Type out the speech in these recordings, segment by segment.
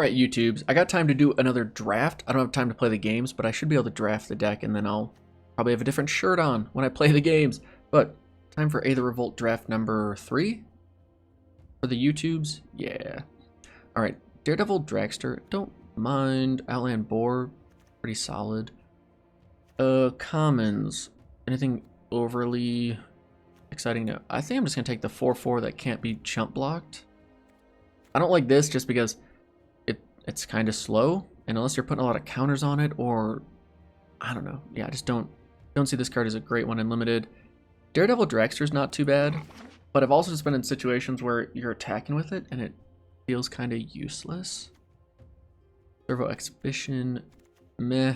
Alright, YouTubes, I got time to do another draft. I don't have time to play the games, but I should be able to draft the deck, and then I'll probably have a different shirt on when I play the games. But, time for the Revolt draft number 3? For the YouTubes? Yeah. Alright, Daredevil Dragster, don't mind. Outland Boar, pretty solid. Commons, anything overly exciting? No. I think I'm just going to take the 4/4 that can't be chump blocked. I don't like this just because it's kind of slow, and unless you're putting a lot of counters on it, or I don't know. Yeah, I just don't see this card as a great one in limited. Daredevil Dragster's not too bad, but I've also just been in situations where you're attacking with it and it feels kind of useless. Servo Exhibition, meh.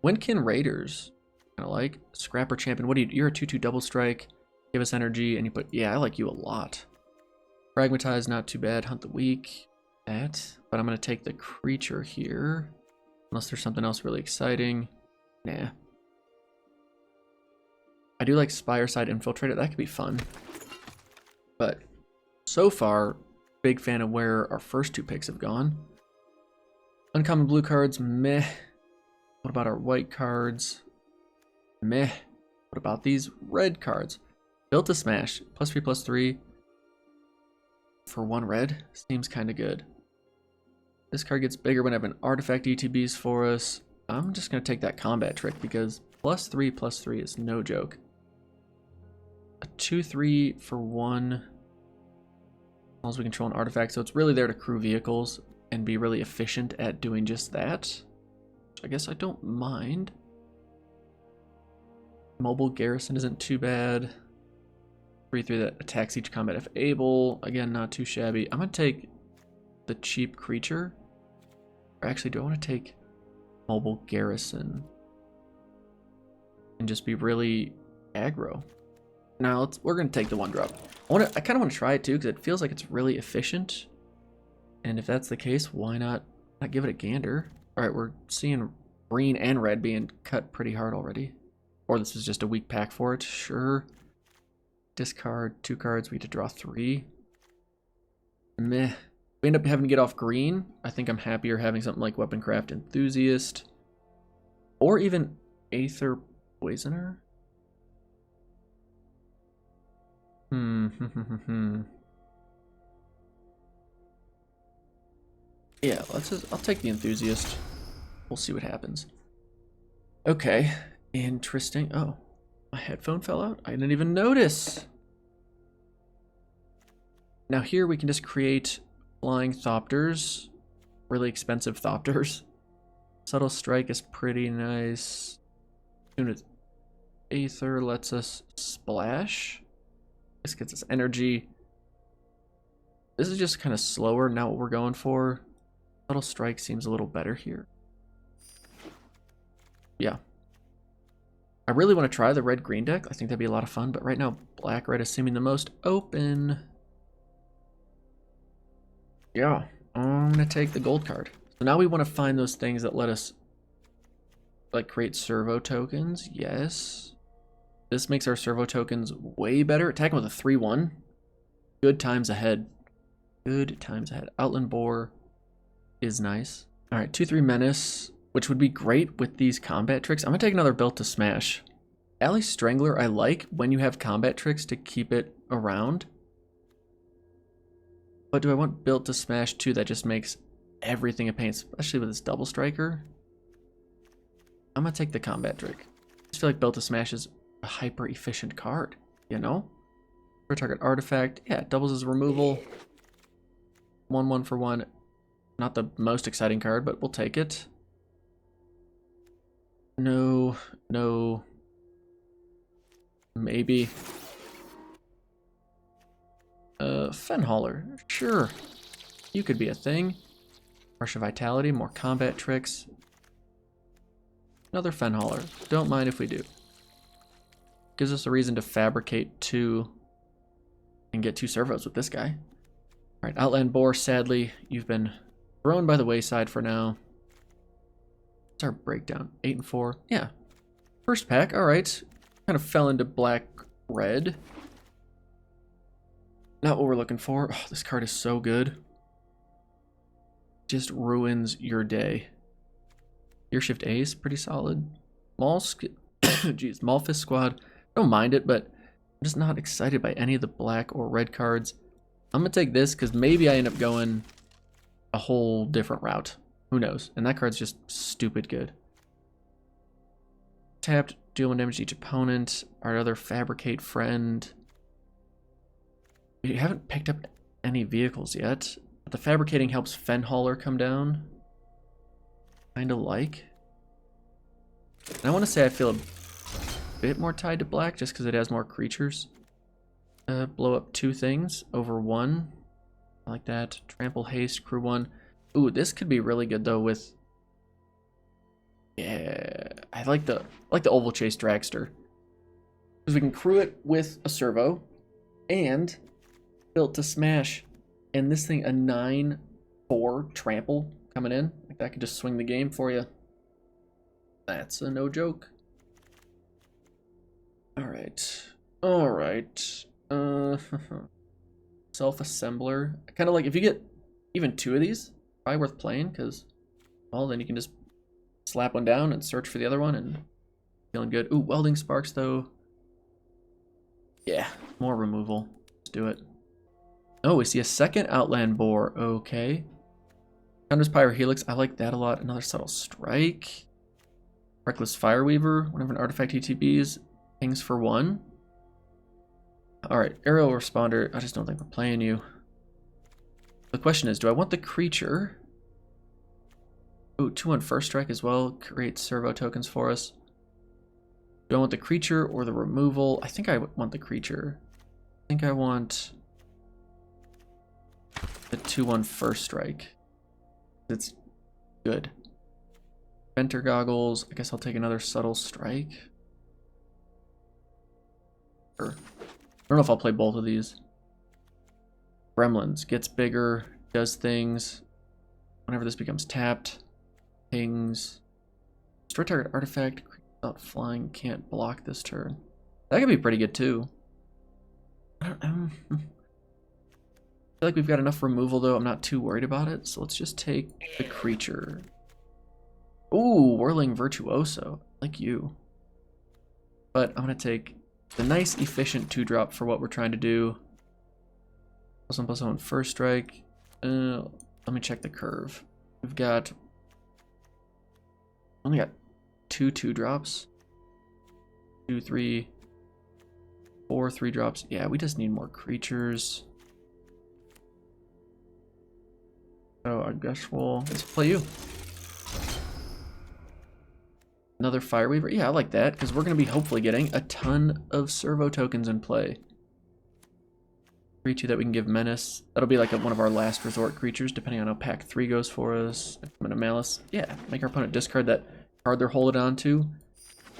Windkin Raiders, kind of like. Scrapper Champion, what do you do? You're a 2/2 double strike, give us energy, and you put, yeah, I like you a lot. Fragmatize, not too bad. Hunt the Weak, that. But I'm going to take the creature here, unless there's something else really exciting. Nah. I do like Spireside Infiltrator, that could be fun. But so far, big fan of where our first two picks have gone. Uncommon blue cards, meh. What about our white cards? Meh. What about these red cards? Built to Smash, +3/+3 for 1 red. Seems kind of good. This card gets bigger when I have an artifact ETBs for us. I'm just going to take that combat trick because +3/+3 is no joke. A 2/3 for 1. As long as we control an artifact, so it's really there to crew vehicles and be really efficient at doing just that. I guess I don't mind. Mobile Garrison isn't too bad. 3/3 that attacks each combat if able. Again, not too shabby. I'm going to take the cheap creature. Or actually, do I want to take Mobile Garrison and just be really aggro? Now we're going to take the 1-drop. I kind of want to try it too because it feels like it's really efficient. And if that's the case, why not give it a gander? All right, we're seeing green and red being cut pretty hard already. Or this is just a weak pack for it. Sure. Discard 2 cards. We get to draw 3. Meh. We end up having to get off green. I think I'm happier having something like Weaponcraft Enthusiast. Or even Aether Poisoner. Yeah, I'll take the Enthusiast. We'll see what happens. Okay, interesting. Oh, my headphone fell out? I didn't even notice. Now here we can just create Flying Thopters. Really expensive Thopters. Subtle Strike is pretty nice. Aether lets us splash. This gets us energy. This is just kind of slower, not what we're going for. Subtle Strike seems a little better here. Yeah. I really want to try the red-green deck. I think that'd be a lot of fun, but right now, black-red is seeming the most open. Yeah, I'm going to take the gold card. So now we want to find those things that let us like create servo tokens. Yes. This makes our servo tokens way better. Attacking with a 3/1. Good times ahead. Good times ahead. Outland Boar is nice. All right, 2/3 Menace, which would be great with these combat tricks. I'm going to take another Built to Smash. Alley Strangler I like when you have combat tricks to keep it around. But do I want Built to Smash too? That just makes everything a pain, especially with this double striker. I'm going to take the combat trick. I just feel like Built to Smash is a hyper efficient card, you know? For target artifact, yeah, it doubles as removal. 1/1 for 1. Not the most exciting card, but we'll take it. No, no. Maybe. Fenhauler, sure. You could be a thing. Partial Vitality, more combat tricks. Another Fenhauler. Don't mind if we do. Gives us a reason to fabricate 2 and get 2 servos with this guy. Alright, Outland Boar, sadly, you've been thrown by the wayside for now. What's our breakdown? 8 and 4. Yeah. First pack, alright. Kind of fell into black-red. Not what we're looking for. Oh, this card is so good. just ruins your day. Gear Shift A is pretty solid. Jeez, Malfist Squad. I don't mind it, but I'm just not excited by any of the black or red cards. I'm gonna take this because maybe I end up going a whole different route. Who knows? And that card's just stupid good. Tapped, deal 1 damage to each opponent. Our other Fabricate friend. We haven't picked up any vehicles yet, but the Fabricating helps Fenhauler come down. Kinda like. And I want to say I feel a bit more tied to black just because it has more creatures. Blow up 2 things over 1. I like that. Trample, haste, crew 1. Ooh, this could be really good though with... Yeah, I like the Oval Chase Dragster. Because we can crew it with a servo and built to smash. And this thing, a 9/4 trample coming in. Like that could just swing the game for you. That's a no joke. Alright. Alright. Self-assembler. Kind of like if you get even 2 of these, probably worth playing because, well, then you can just slap one down and search for the other one and feeling good. Ooh, welding sparks though. Yeah, more removal. Let's do it. Oh, we see a second Outland Boar. Okay. Counters Pyrohelix. I like that a lot. Another Subtle Strike. Reckless Fireweaver. Whenever an artifact ETBs, pings for 1. Alright, Aerial Responder. I just don't think we're playing you. The question is, do I want the creature? Ooh, 2/1 First Strike as well. Create servo tokens for us. Do I want the creature or the removal? I think I want the creature. I think I want the 2/1 First Strike. It's good. Venter Goggles. I guess I'll take another Subtle Strike. Sure. I don't know if I'll play both of these. Gremlins. Gets bigger. Does things. Whenever this becomes tapped. Pings. Destroy target artifact. Without flying. Can't block this turn. That could be pretty good too. I feel like we've got enough removal though. I'm not too worried about it. So let's just take the creature. Ooh, Whirling Virtuoso. Like you. But I'm going to take the nice, efficient 2-drop for what we're trying to do. +1/+1 First Strike. Let me check the curve. We've got... only got 2 2-drops. 2, 3, 4 3-drops. Yeah, we just need more creatures. So I guess let's play you. Another Fireweaver. Yeah, I like that, because we're going to be hopefully getting a ton of servo tokens in play. Creature that we can give Menace. That'll be like one of our last resort creatures, depending on how pack 3 goes for us. I'm going to Malice. Yeah, make our opponent discard that card they're holding on to.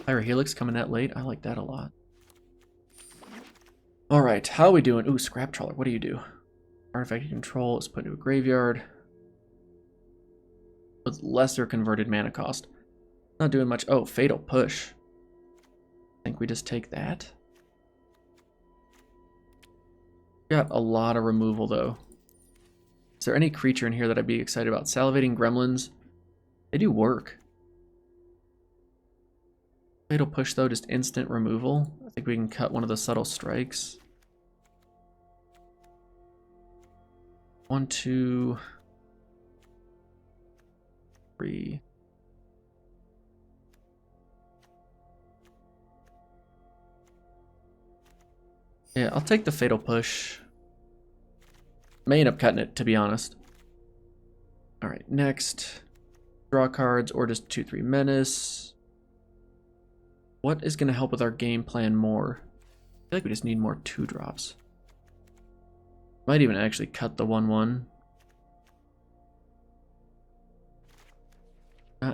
Pyrohelix coming that late. I like that a lot. Alright, how are we doing? Ooh, Scrap Trawler. What do you do? Artifact you control is put into a graveyard. With lesser converted mana cost. Not doing much. Oh, Fatal Push. I think we just take that. Got a lot of removal though. Is there any creature in here that I'd be excited about? Salivating Gremlins. They do work. Fatal Push though, just instant removal. I think we can cut one of the Subtle Strikes. 1, 2, 3. Yeah, I'll take the Fatal Push. May end up cutting it, to be honest. Alright, next. Draw cards or just 2, 3 Menace. What is going to help with our game plan more? I feel like we just need more 2-drops. Might even actually cut the 1/1.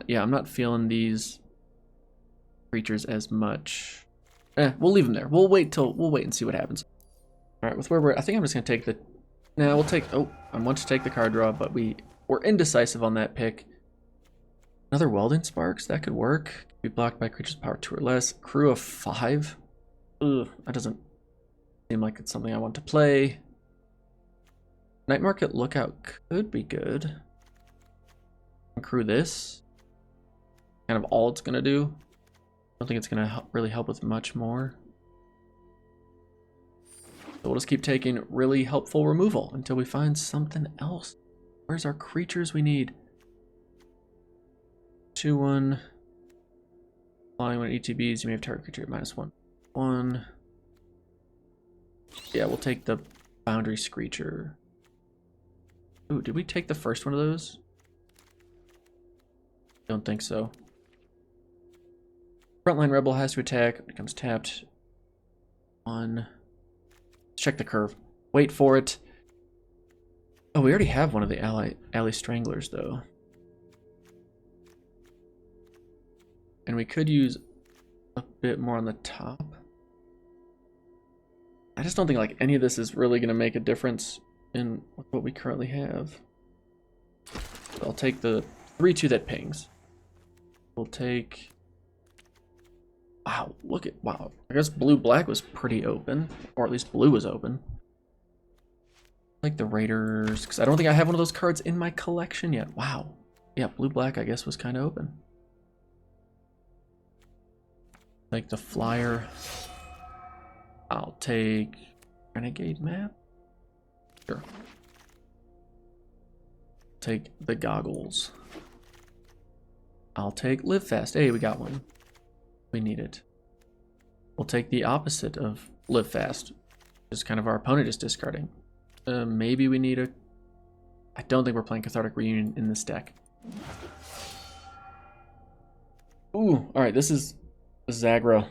Yeah, I'm not feeling these creatures as much. We'll leave them there. We'll wait and see what happens. All right, with where we're, I think I'm just gonna take the. Nah, we'll take. Oh, I want to take the card draw, but we're indecisive on that pick. Another Welding Sparks that could work. Be blocked by creatures power 2 or less. Crew of 5. Ugh, that doesn't seem like it's something I want to play. Night Market Lookout could be good. Crew this. Kind of all it's gonna do. I don't think it's gonna really help with much more. So we'll just keep taking really helpful removal until we find something else. Where's our creatures we need? 2/1. Flying when ETBs, you may have target creature -1. 1. Yeah, we'll take the Boundary Screecher. Ooh, did we take the first one of those? Don't think so. Frontline Rebel has to attack. It becomes tapped. 1. Let's check the curve. Wait for it. Oh, we already have one of the Alley Stranglers, though. And we could use a bit more on the top. I just don't think like any of this is really going to make a difference in what we currently have. So I'll take the 3/2 that pings. We'll take... Wow, look at... Wow. I guess blue-black was pretty open. Or at least blue was open. Like the Raiders, because I don't think I have one of those cards in my collection yet. Wow. Yeah, blue-black I guess was kind of open. Like the Flyer. I'll take Renegade Map. Sure. Take the Goggles. I'll take Live Fast. Hey, we got one. We need it. We'll take the opposite of Live Fast. Just kind of our opponent is discarding. Maybe we need a... I don't think we're playing Cathartic Reunion in this deck. Ooh, alright, this is aggro.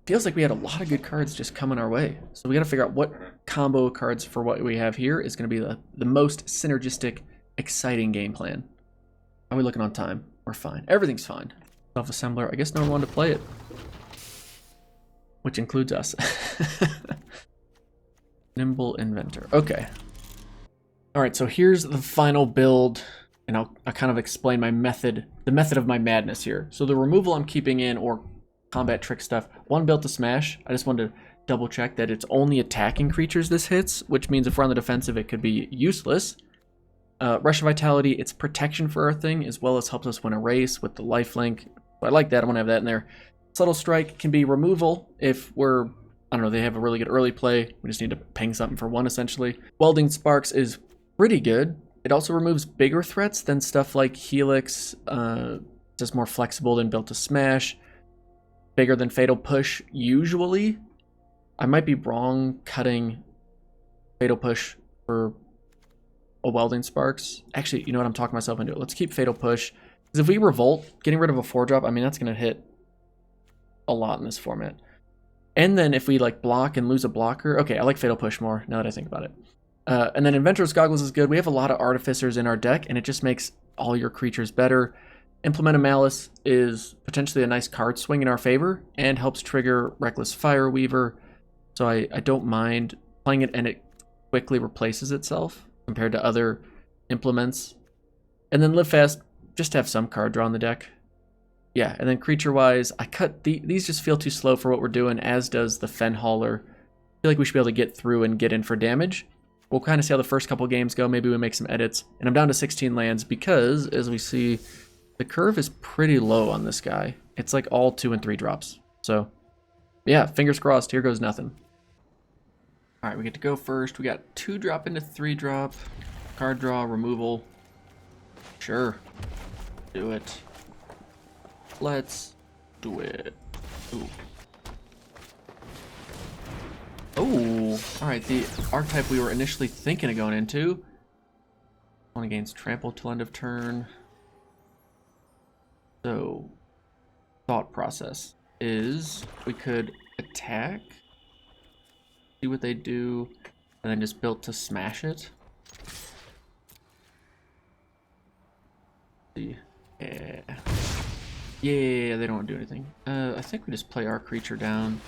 Feels like we had a lot of good cards just coming our way. So we got to figure out what combo cards for what we have here is going to be the most synergistic, exciting game plan. How are we looking on time? We're fine. Everything's fine. Self-assembler. I guess no one wanted to play it. Which includes us. Nimble Inventor. Okay. Alright, so here's the final build. And I'll kind of explain my method, the method of my madness here. So the removal I'm keeping in, or combat trick stuff, one built to smash. I just wanted to double check that it's only attacking creatures this hits, which means if we're on the defensive, it could be useless. Rush of Vitality, it's protection for our thing, as well as helps us win a race with the lifelink. So I like that, I want to have that in there. Subtle Strike can be removal if we're, I don't know, they have a really good early play. We just need to ping something for 1, essentially. Welding Sparks is pretty good. It also removes bigger threats than stuff like Helix, just more flexible than built to smash. Bigger than Fatal Push, usually. I might be wrong cutting Fatal Push for a Welding Sparks. Actually, you know what? I'm talking myself into it. Let's keep Fatal Push. Because if we Revolt, getting rid of a 4-drop, I mean, that's going to hit a lot in this format. And then if we like block and lose a blocker, okay, I like Fatal Push more now that I think about it. And then Inventor's Goggles is good. We have a lot of Artificers in our deck, and it just makes all your creatures better. Implement of Malice is potentially a nice card swing in our favor and helps trigger Reckless Fireweaver. So I don't mind playing it, and it quickly replaces itself compared to other implements. And then Live Fast, just to have some card draw in the deck. Yeah, and then creature-wise, I cut these just feel too slow for what we're doing, as does the Fen Hauler. I feel like we should be able to get through and get in for damage. We'll kind of see how the first couple games go. Maybe we make some edits. And I'm down to 16 lands because, as we see, the curve is pretty low on this guy. It's like all 2 and 3 drops. So, yeah, fingers crossed. Here goes nothing. All right, we get to go first. We got 2-drop into 3-drop. Card draw, removal. Sure. Do it. Let's do it. Ooh. Oh, alright, the archetype we were initially thinking of going into. Only gains trample till end of turn. So, thought process is we could attack, see what they do, and then just build to smash it. See. Yeah. Yeah, they don't want to do anything. I think we just play our creature down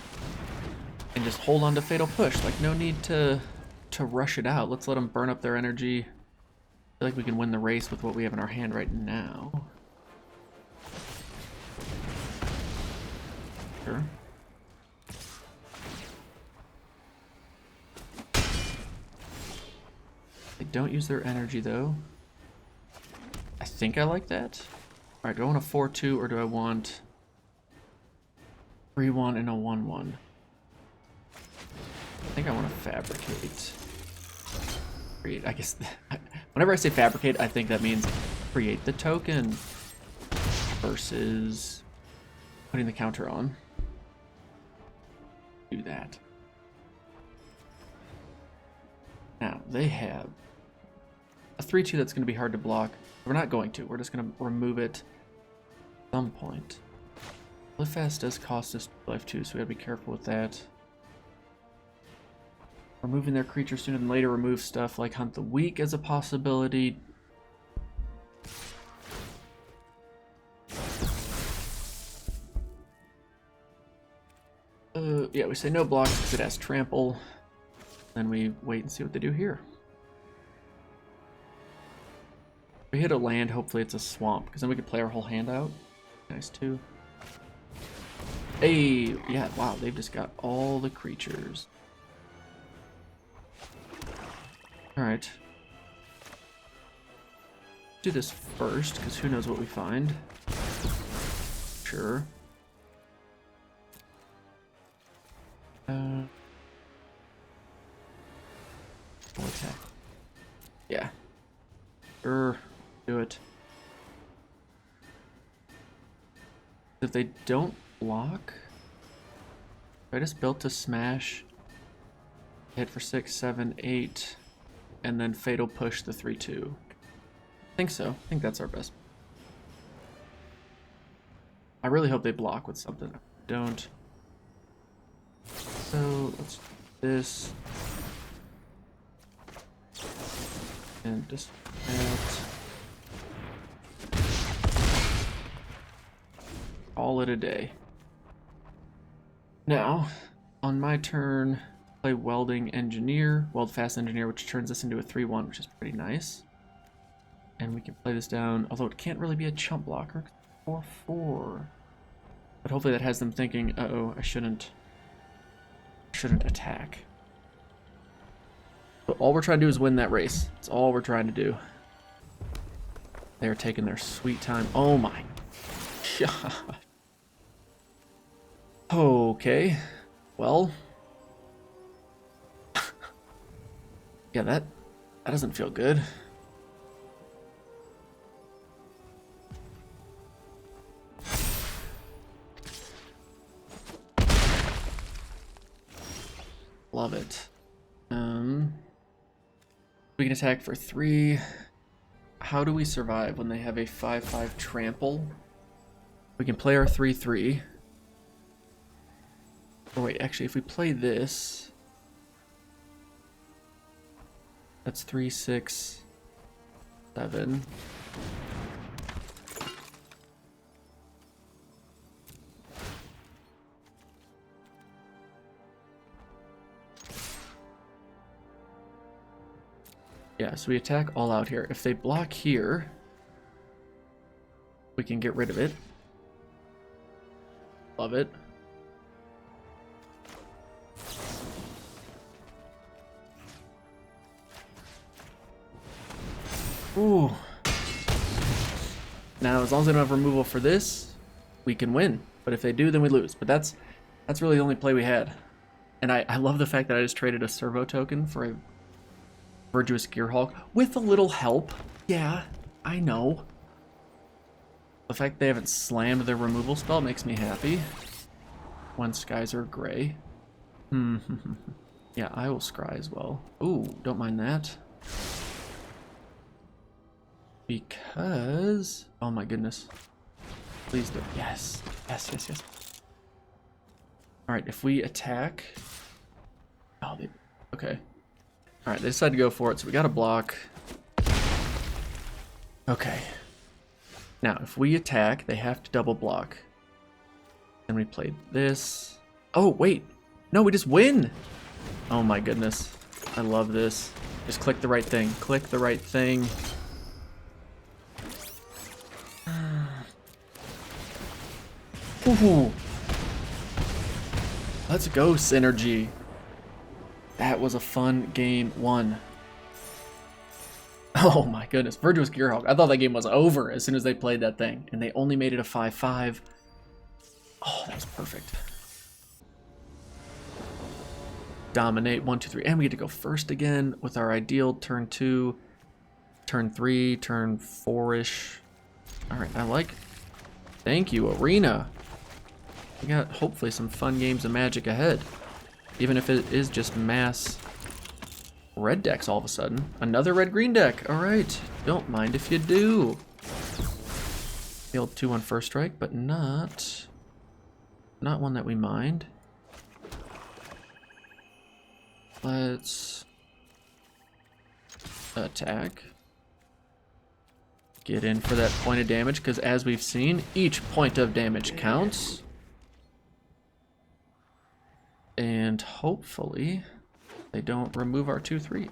and just hold on to Fatal Push. Like, no need to rush it out. Let's let them burn up their energy. I feel like we can win the race with what we have in our hand right now. Sure. They don't use their energy, though. I think I like that. All right, do I want a 4-2 or do I want 3-1 and a 1-1? I think I want to fabricate. Create, I guess. Whenever I say fabricate, I think that means create the token versus putting the counter on. Do that. Now, they have a 3-2 that's going to be hard to block. We're not going to. We're just going to remove it at some point. Live fast does cost us life too, so we got to be careful with that. Removing their creature sooner than later removes stuff like Hunt the Weak as a possibility. Yeah, we say no blocks because it has trample. Then we wait and see what they do here. If we hit a land, hopefully it's a swamp, because then we can play our whole hand out. Nice too. Hey, yeah, wow, they've just got all the creatures. Alright. Do this first, because who knows what we find. Sure. Full attack. Yeah. Sure. Do it. If they don't block, I just built to smash, hit for 6, 7, 8, and then fatal push the 3-2. I think so. I think that's our best. I really hope they block with something. Don't. So let's do this. And just that. Call it a day. Now, on my turn, play Welding Engineer, Weld Fast Engineer, which turns this into a 3-1, which is pretty nice. And we can play this down, although it can't really be a chump blocker. 4-4. But hopefully that has them thinking, uh-oh, I shouldn't attack. But all we're trying to do is win that race. That's all we're trying to do. They're taking their sweet time. Oh my god. Okay. Well. Yeah, that doesn't feel good. Love it. We can attack for 3. How do we survive when they have a 5-5 trample? We can play our 3-3. Oh wait, actually, if we play this, that's 3, 6, 7. Yeah, so we attack all out here. If they block here, we can get rid of it. Love it. Ooh. Now, as long as they don't have removal for this, we can win. But if they do, then we lose. But that's really the only play we had. And I love the fact that I just traded a servo token for a Virtuous Gearhulk with a little help. Yeah, I know. The fact they haven't slammed their removal spell makes me happy. When skies are gray. Yeah, I will scry as well. Ooh, don't mind that. Because... oh my goodness. Please do. Yes. Yes, yes, yes. Alright, if we attack... oh, they... okay. Alright, they decided to go for it, so we got to block. Okay. Now, if we attack, they have to double block. Then we played this. Oh, wait. No, we just win! Oh my goodness. I love this. Just click the right thing. Click the right thing. Ooh. Let's go, Synergy. That was a fun game 1. Oh my goodness, Virtuous Gearhawk. I thought that game was over as soon as they played that thing, and they only made it a 5-5. Oh, that was perfect. Dominate, 1, 2, 3, and we get to go first again with our ideal turn 2, turn 3, turn 4-ish. All right, I like. Thank you, Arena. We got hopefully some fun games of Magic ahead, even if it is just mass red decks all of a sudden. Another red-green deck. All right, don't mind if you do. Failed 2 on first strike, but not one that we mind. Let's attack. Get in for that point of damage, because as we've seen, each point of damage counts. And hopefully they don't remove our 2/3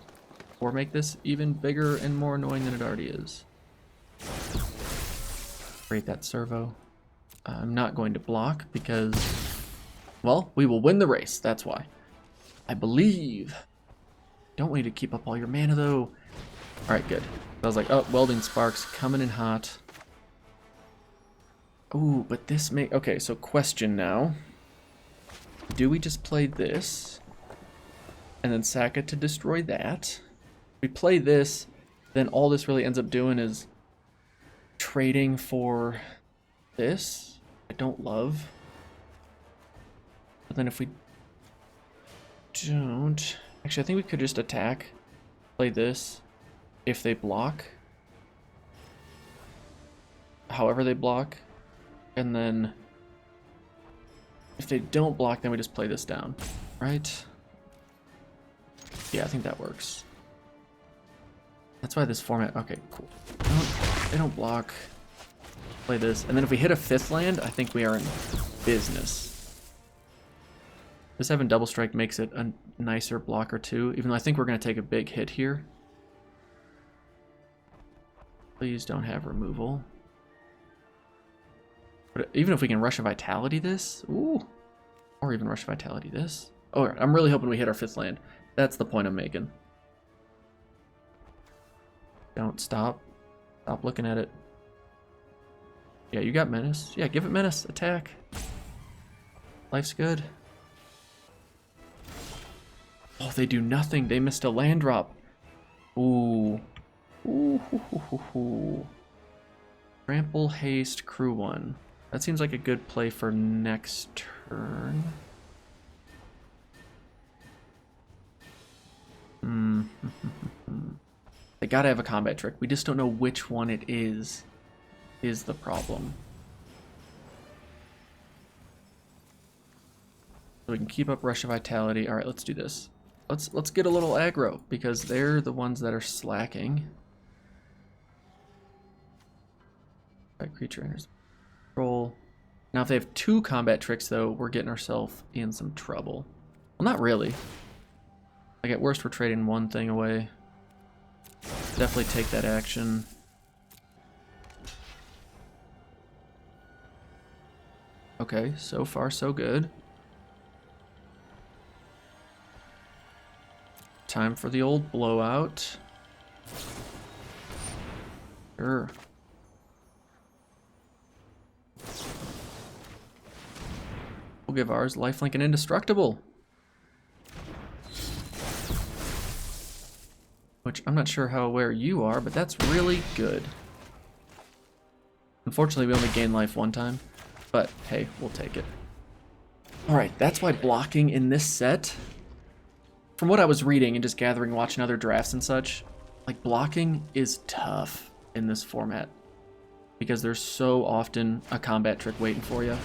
or make this even bigger and more annoying than it already is. Create that servo. I'm not going to block because, well, we will win the race. That's why. I believe. Don't want you to keep up all your mana though. All right, good. I was like, oh, Welding Sparks coming in hot. Ooh, but this may... Okay, so question now. Do we just play this and then sack it to destroy that? If we play this, then all this really ends up doing is trading for this. I don't love. But then if we don't... Actually, I think we could just attack, play this, if they block. However they block. And then if they don't block, then we just play this down, right? Yeah, I think that works. That's why this format... Okay, cool. They don't block. Play this. And then if we hit a 5th land, I think we are in business. This having double strike makes it a nicer blocker too, even though I think we're going to take a big hit here. Please don't have removal. But even if we can Rush of Vitality this, ooh, or even Rush of Vitality this. Oh, I'm really hoping we hit our 5th land. That's the point I'm making. Don't stop. Stop looking at it. Yeah, you got Menace. Yeah, give it Menace. Attack. Life's good. Oh, they do nothing. They missed a land drop. Ooh. Ooh. Hoo, hoo, hoo, hoo. Trample, haste, crew 1. That seems like a good play for next turn. They gotta have a combat trick. We just don't know which one it is the problem. So we can keep up Rush of Vitality. All right, let's do this. Let's get a little aggro, because they're the ones that are slacking. That creature enters control. Now if they have 2 combat tricks though, we're getting ourselves in some trouble. Well, not really. Like at worst we're trading one thing away. Definitely take that action. Okay, so far so good. Time for the old blowout. Sure. We'll give ours lifelink and indestructible. Which I'm not sure how aware you are, but that's really good. Unfortunately, we only gain life 1 time, but hey, we'll take it. Alright, that's why blocking in this set, from what I was reading and just gathering, watching other drafts and such, like blocking is tough in this format. Because there's so often a combat trick waiting for you.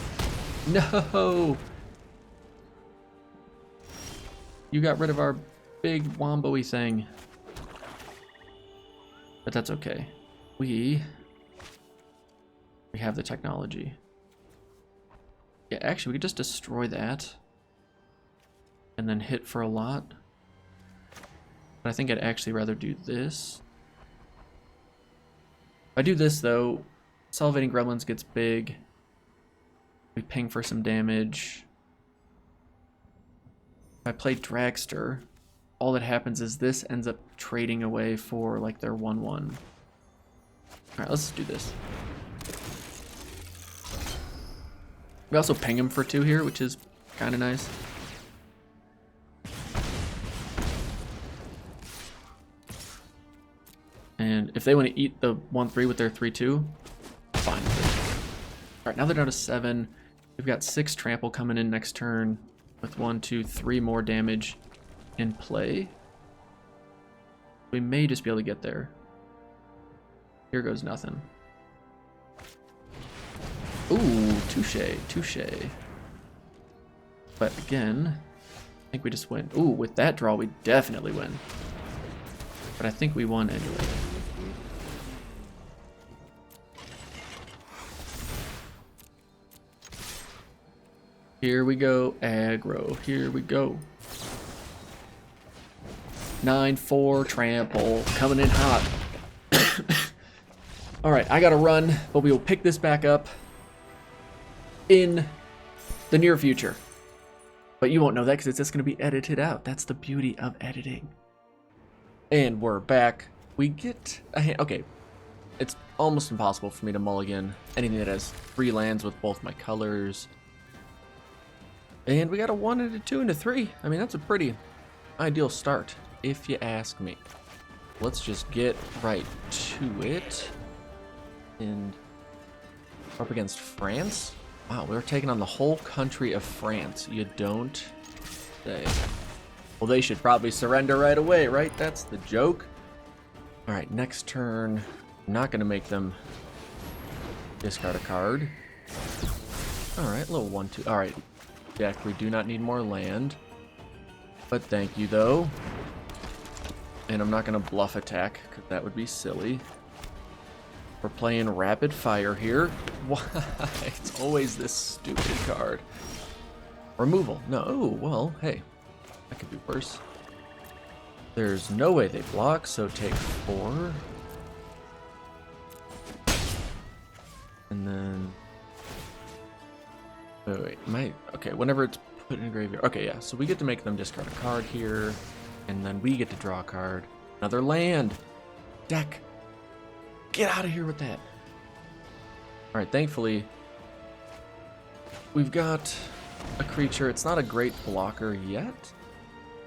No! You got rid of our big wombo-y thing. But that's okay. We have the technology. Yeah, actually, we could just destroy that. And then hit for a lot. But I think I'd actually rather do this. If I do this, though, Salivating Gremlins gets big. We ping for some damage. If I play Dragster, all that happens is this ends up trading away for like their 1/1. All right, let's do this. We also ping him for 2 here, which is kind of nice. And if they want to eat the 1/3 with their 3/2, fine. All right, now they're down to 7. We've got 6 trample coming in next turn with 1, 2, 3 more damage in play. We may just be able to get there. Here goes nothing. Ooh, touche. But again, I think we just win. Ooh, with that draw, we definitely win. But I think we won anyway. Here we go, aggro. Here we go. 9/4 trample, coming in hot. All right, I gotta run, but we will pick this back up in the near future. But you won't know that because it's just gonna be edited out. That's the beauty of editing. And we're back. We get a hand. Okay, it's almost impossible for me to mulligan anything that has 3 lands with both my colors. And we got a 1 and a 2 and a 3. I mean, that's a pretty ideal start, if you ask me. Let's just get right to it. And up against France. Wow, we're taking on the whole country of France. You don't say. Well, they should probably surrender right away, right? That's the joke. All right, next turn. I'm not going to make them discard a card. All right, a little 1/2. All right, deck, we do not need more land. But thank you, though. And I'm not going to bluff attack, because that would be silly. We're playing rapid fire here. Why? It's always this stupid card. Removal. No, oh, well, hey. That could be worse. There's no way they block, so take 4. And then... Wait. Okay, whenever it's put in a graveyard. Okay, yeah, so we get to make them discard a card here. And then we get to draw a card. Another land. Deck. Get out of here with that. Alright, thankfully, we've got a creature. It's not a great blocker yet.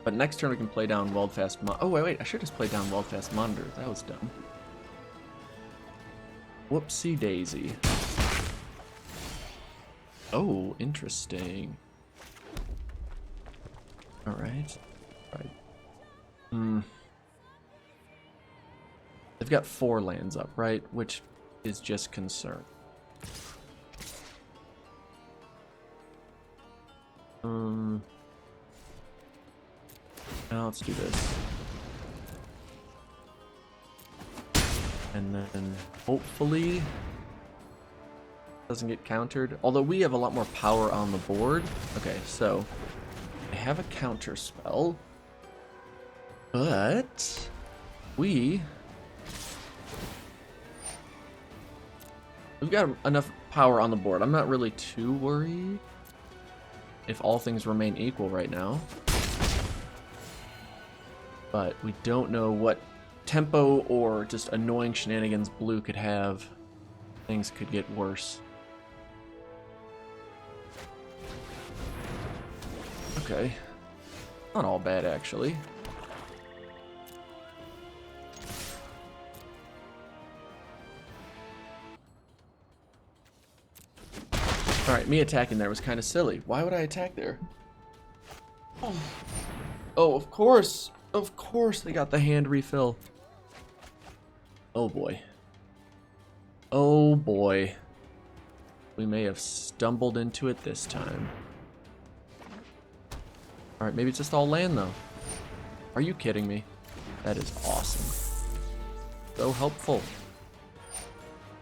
But next turn we can play down Weldfast Oh, wait. I should just play down Weldfast Monitor. That was dumb. Whoopsie daisy. Oh, interesting. Alright. They've got 4 lands up, right? Which is just concern. Now let's do this. And then hopefully doesn't get countered. Although we have a lot more power on the board. Okay, so I have a counter spell. But we've got enough power on the board. I'm not really too worried if all things remain equal right now. But we don't know what tempo or just annoying shenanigans blue could have. Things could get worse. Okay. Not all bad, actually. Alright, me attacking there was kind of silly. Why would I attack there? Oh, of course. Of course they got the hand refill. Oh boy. Oh boy. We may have stumbled into it this time. Alright, maybe it's just all land though. Are you kidding me? That is awesome. So helpful.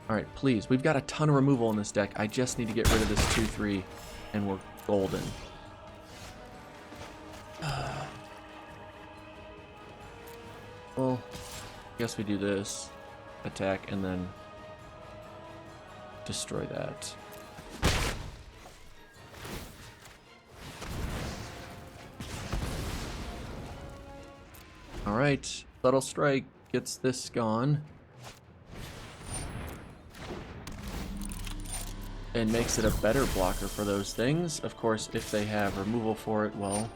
Alright, please. We've got a ton of removal in this deck. I just need to get rid of this 2/3 and we're golden. Well, I guess we do this. Attack and then destroy that. Alright, Subtle Strike gets this gone. And makes it a better blocker for those things. Of course, if they have removal for it, well,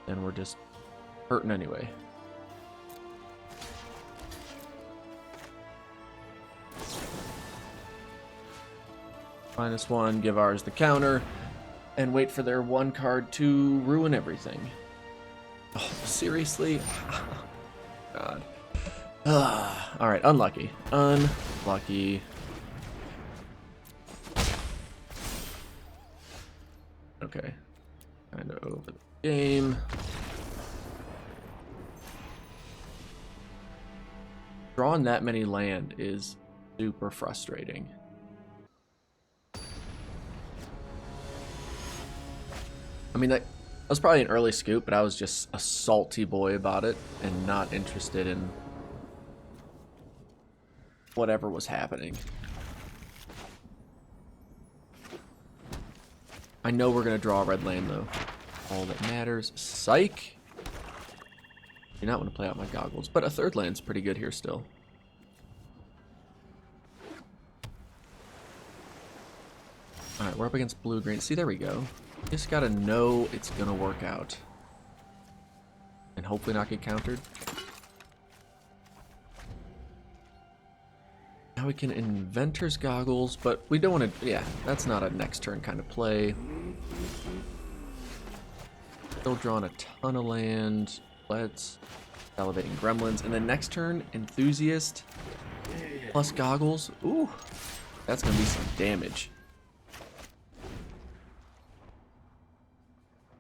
then we're just hurting anyway. -1, give ours the counter, and wait for their 1 card to ruin everything. Oh, seriously? God. Alright, unlucky. Unlucky. Okay. Kind of over the game. Drawing that many land is super frustrating. I mean, that was probably an early scoop, but I was just a salty boy about it and not interested in whatever was happening. I know we're going to draw a red land, though. All that matters. Psych! Do not want to play out my goggles, but a 3rd land's pretty good here still. Alright, we're up against blue-green. See, there we go. Just gotta know it's gonna work out. And hopefully not get countered. Now we can Inventor's Goggles, but we don't want to... Yeah, that's not a next turn kind of play. Still drawing a ton of land. Let's... Elevating Gremlins. And then next turn, Enthusiast plus Goggles. Ooh, that's gonna be some damage.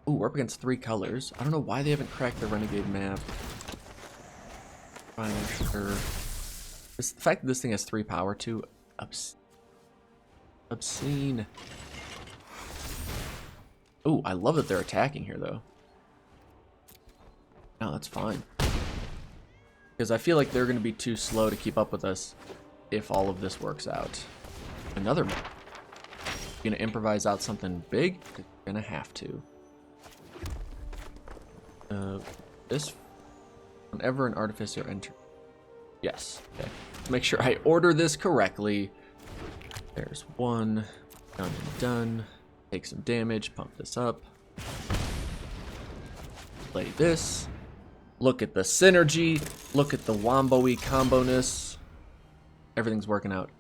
Ooh, we're up against 3 colors. I don't know why they haven't cracked the Renegade map. Fine, sure. The fact that this thing has 3 power too, obscene. Ooh, I love that they're attacking here though. No, that's fine. Because I feel like they're going to be too slow to keep up with us if all of this works out. Another map. You're going to improvise out something big? You're going to have to. This, whenever an artificer enters, yes, okay. Make sure I order this correctly. There's 1, done and done. Take some damage, pump this up. Play this. Look at the synergy. Look at the wombo-y combo-ness. Everything's working out.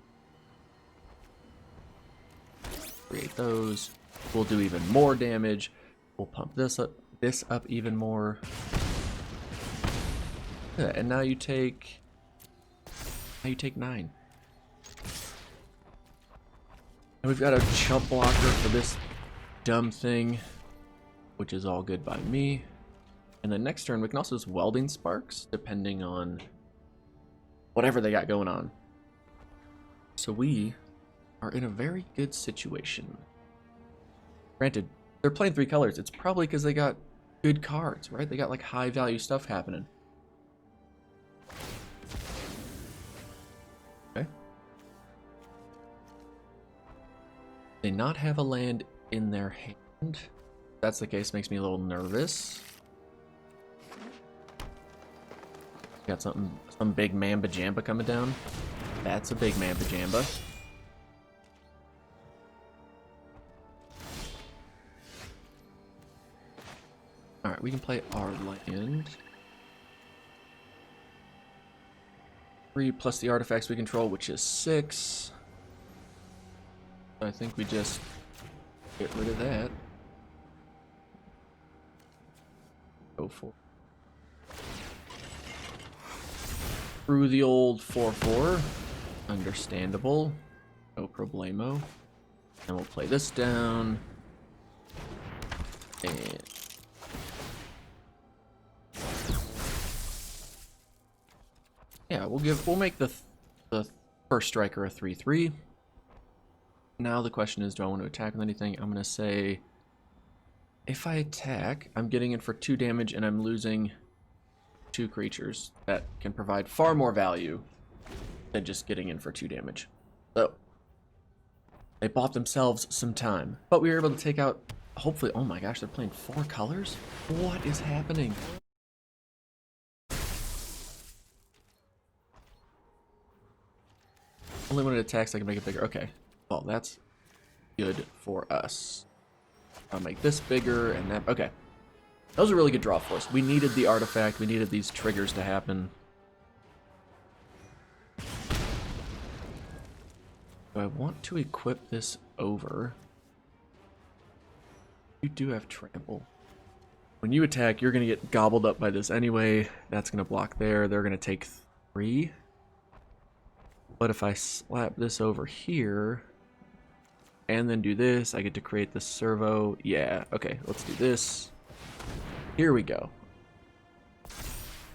Create those. We'll do even more damage. We'll pump this up even more. Yeah, and now you take 9. And we've got a chump blocker for this dumb thing, which is all good by me. And then next turn we can also just Welding Sparks, depending on whatever they got going on. So we are in a very good situation. Granted, they're playing 3 colors. It's probably because they got good cards, right? They got like high value stuff happening. Okay. They not have a land in their hand. If that's the case, makes me a little nervous. Got some big Mamba Jamba coming down. That's a big Mamba Jamba. Alright, we can play our land. 3 plus the artifacts we control, which is 6. I think we just get rid of that. Go for it. Through the old 4/4. Understandable. No problemo. And we'll play this down. And yeah, we'll make the first striker a 3/3. Now the question is, do I want to attack with anything? I'm gonna say, if I attack, I'm getting in for 2 damage and I'm losing 2 creatures that can provide far more value than just getting in for 2 damage. So they bought themselves some time, but we were able to take out, hopefully. Oh my gosh, they're playing 4 colors. What is happening? Only when it attacks I can make it bigger. Okay. Well, that's good for us. I'll make this bigger and that. Okay. That was a really good draw for us. We needed the artifact. We needed these triggers to happen. Do I want to equip this over? You do have trample. When you attack, you're going to get gobbled up by this anyway. That's going to block there. They're going to take 3. But if I slap this over here and then do this, I get to create the servo. Yeah, okay, let's do this. Here we go.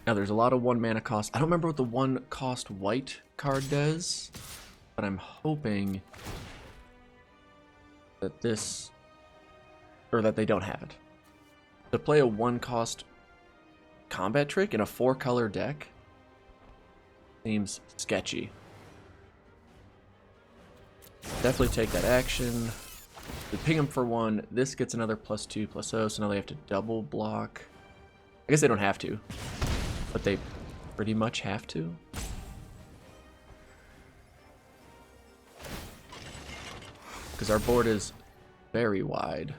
Now there's a lot of 1 mana cost. I don't remember what the 1 cost white card does, but I'm hoping that this, or that they don't have it. To play a 1 cost combat trick in a 4-color deck seems sketchy. Definitely take that action. We ping them for 1. This gets another +2/+0, so now they have to double block. I guess they don't have to, but they pretty much have to. Because our board is very wide.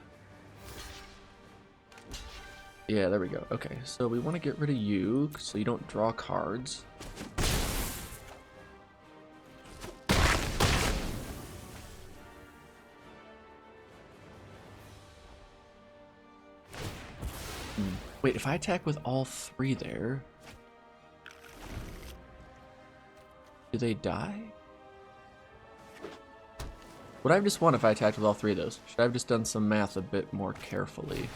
Yeah, there we go. Okay, so we want to get rid of you so you don't draw cards. Wait, if I attack with all 3 there, do they die? Would I have just won if I attacked with all 3 of those? Should I have just done some math a bit more carefully?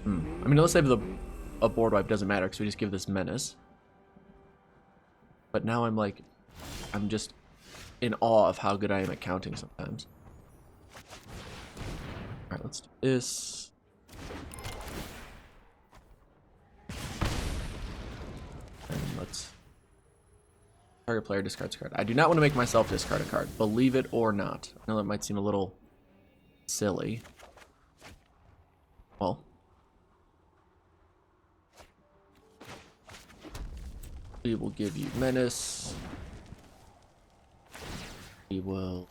I mean, let's say a board wipe doesn't matter because we just give this menace. But now I'm just in awe of how good I am at counting sometimes. Alright, let's do this. And let's... Target player discards a card. I do not want to make myself discard a card, believe it or not. I know that might seem a little silly. Well... We will give you menace. We will...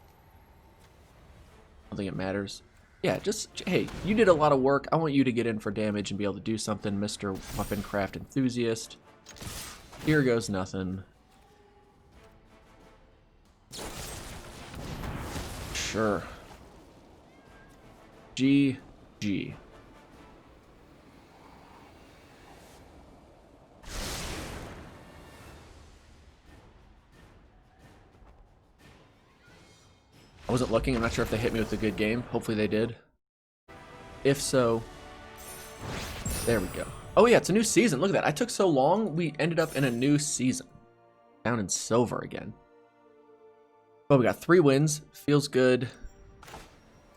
I don't think it matters. Yeah, just, hey, you did a lot of work. I want you to get in for damage and be able to do something, Mr. Weaponcraft Enthusiast. Here goes nothing. Sure. GG. I wasn't looking. I'm not sure if they hit me with a good game. Hopefully they did. If so, there we go. Oh yeah, it's a new season. Look at that. I took so long. We ended up in a new season. Down in silver again. Well, we got 3 wins. Feels good.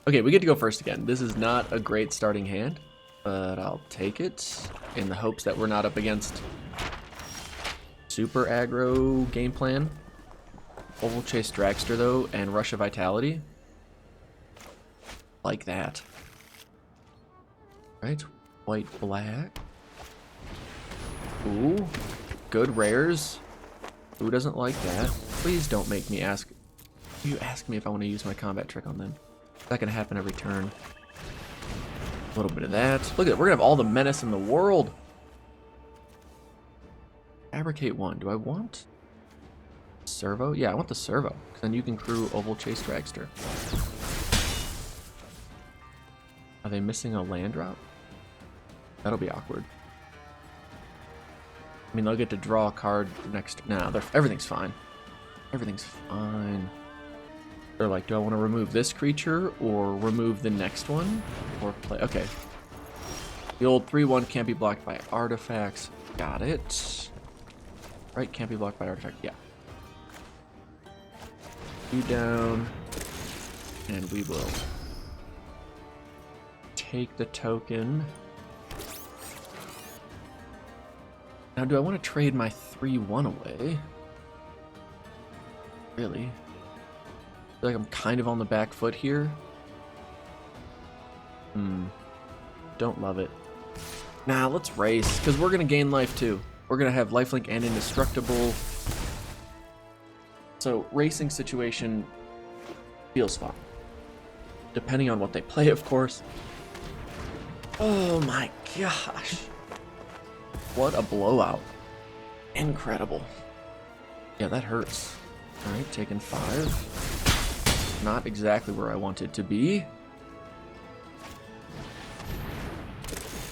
Okay, we get to go first again. This is not a great starting hand, but I'll take it in the hopes that we're not up against super aggro game plan. Oval Chase Dragster, though, and Rush of Vitality. Like that. Right? White, black. Ooh. Good rares. Who doesn't like that? Please don't make me ask. You ask me if I want to use my combat trick on them. It's not going to happen every turn. A little bit of that. Look at it. We're going to have all the menace in the world. Fabricate 1. Do I want... Servo? Yeah, I want the servo. Because then you can crew Oval Chase Dragster. Are they missing a land drop? That'll be awkward. I mean, they'll get to draw a card next... Nah, everything's fine. Everything's fine. They're like, do I want to remove this creature or remove the next one? Or play... Okay. The old 3/1 can't be blocked by artifacts. Got it. Right, can't be blocked by artifact. Yeah. You down, and we will take the token. Now, do I want to trade my 3/1 away? Really? I feel like I'm kind of on the back foot here. Don't love it. Nah, let's race, because we're going to gain life too. We're going to have lifelink and indestructible. So racing situation feels fun. Depending on what they play, of course. Oh my gosh. What a blowout. Incredible. Yeah, that hurts. Alright, taking 5. Not exactly where I wanted to be.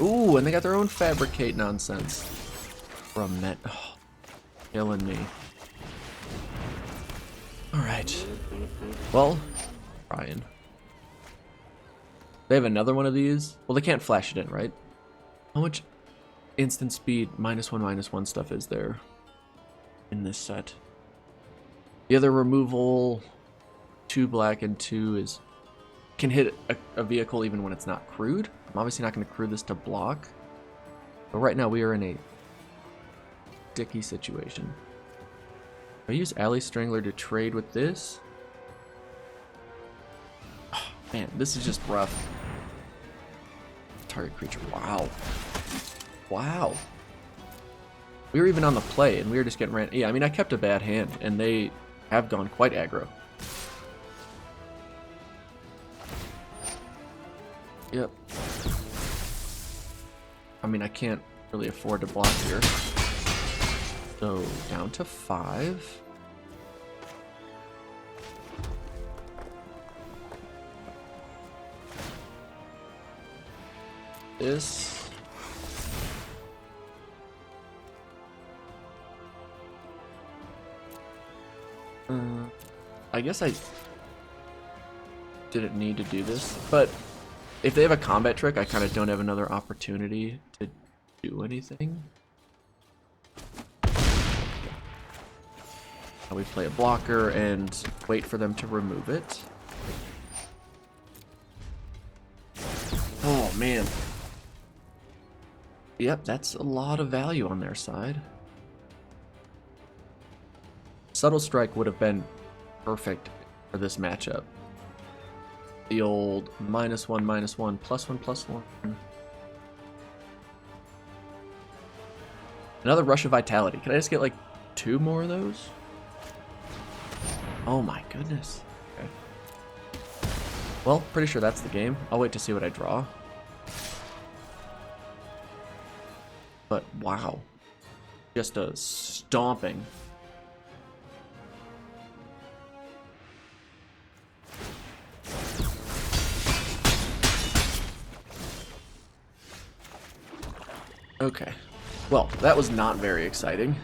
Ooh, and they got their own fabricate nonsense. From Met. Oh, killing me. Alright. Well, Ryan. They have another one of these. Well, they can't flash it in, right? How much instant speed -1/-1 stuff is there in this set? The other removal, 2 black and 2 is can hit a vehicle even when it's not crewed. I'm obviously not going to crew this to block. But right now we are in a dicky situation. I use Alley Strangler to trade with this. Oh, man, this is just rough. Target creature. Wow. Wow. We were even on the play, and we were just getting ran. Yeah, I mean, I kept a bad hand, and they have gone quite aggro. Yep. I mean, I can't really afford to block here. So, down to 5. This. I guess I didn't need to do this, but if they have a combat trick, I kind of don't have another opportunity to do anything. We play a blocker and wait for them to remove it. Oh, man. Yep, that's a lot of value on their side. Subtle Strike would have been perfect for this matchup. The old -1/-1, +1/+1. Another Rush of Vitality. Can I just get like 2 more of those? Oh my goodness. Okay. Well, pretty sure that's the game. I'll wait to see what I draw. But wow. Just a stomping. Okay. Well, that was not very exciting.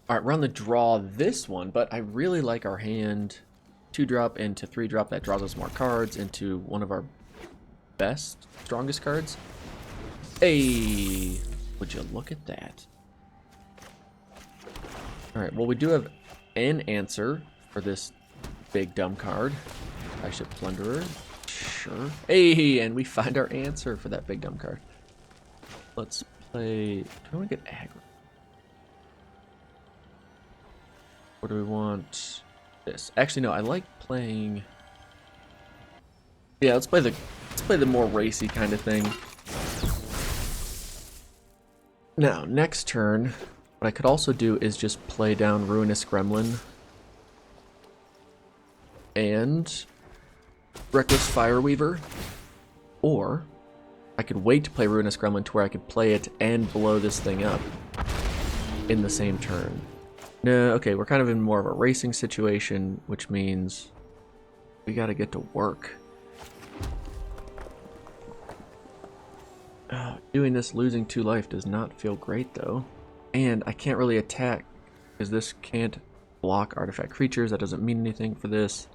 Alright, we're on the draw this one, but I really like our hand. 2-drop into 3-drop. That draws us more cards into one of our best, strongest cards. Hey! Would you look at that? Alright, well, we do have an answer for this big dumb card. Flagship Plunderer. Sure. Hey, and we find our answer for that big dumb card. Let's play... Do I want to get aggro? Or do we want this? Actually, no, I like playing... Yeah, let's play the more racy kind of thing. Now, next turn, what I could also do is just play down Ruinous Gremlin and Reckless Fireweaver, or I could wait to play Ruinous Gremlin to where I could play it and blow this thing up in the same turn. No, okay, we're kind of in more of a racing situation, which means we gotta get to work. Doing this, losing 2 life does not feel great, though. And I can't really attack, because this can't block artifact creatures. That doesn't mean anything for this.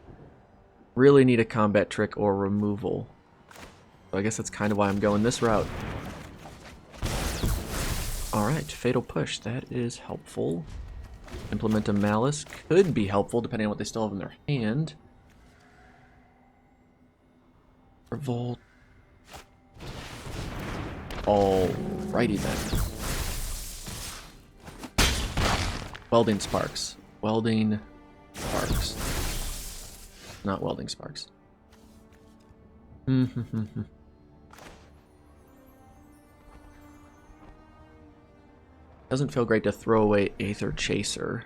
Really need a combat trick or removal. So I guess that's kind of why I'm going this route. Alright, Fatal Push. That is helpful. Implement a Malice could be helpful, depending on what they still have in their hand. Revolt. Alrighty then. Welding Sparks. Welding Sparks. Not Welding Sparks. Doesn't feel great to throw away Aether Chaser.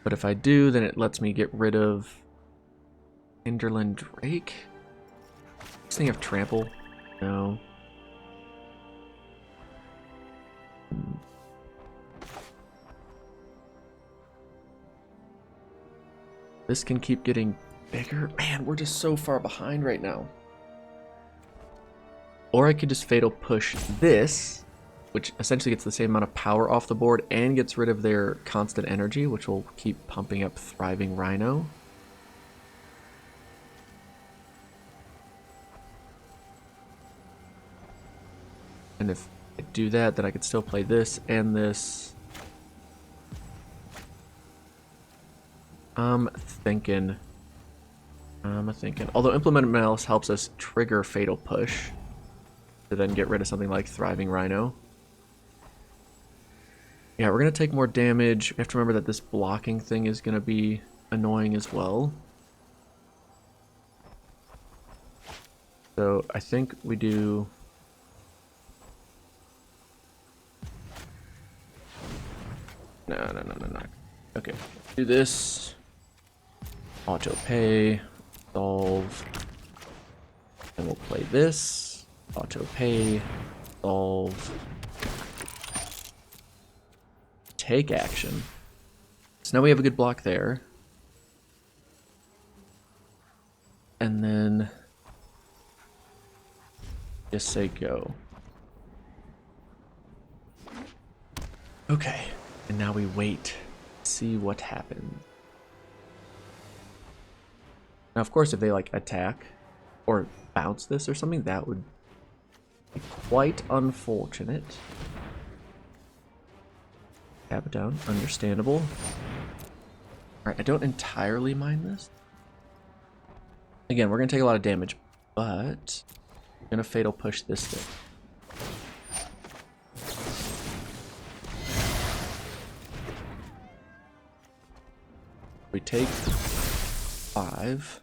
But if I do, then it lets me get rid of Hinterland Drake. This thing of Trample? No. This can keep getting bigger. Man, we're just so far behind right now. Or I could just Fatal Push this, which essentially gets the same amount of power off the board and gets rid of their constant energy, which will keep pumping up Thriving Rhino. And if I do that, then I could still play this and this. I'm thinking. Although Implement Malice helps us trigger Fatal Push to then get rid of something like Thriving Rhino. Yeah, we're going to take more damage. We have to remember that this blocking thing is going to be annoying as well. So I think we do... No. Okay, do this. Auto pay. Solve. And we'll play this. Auto pay. Solve. Take action. So now we have a good block there. And then just say go. Okay. And now we wait. See what happens. Now, of course, if they like attack or bounce this or something, that would be quite unfortunate. Tap it down. Understandable. Alright, I don't entirely mind this. Again, we're going to take a lot of damage, but I'm going to Fatal Push this thing. We take 5.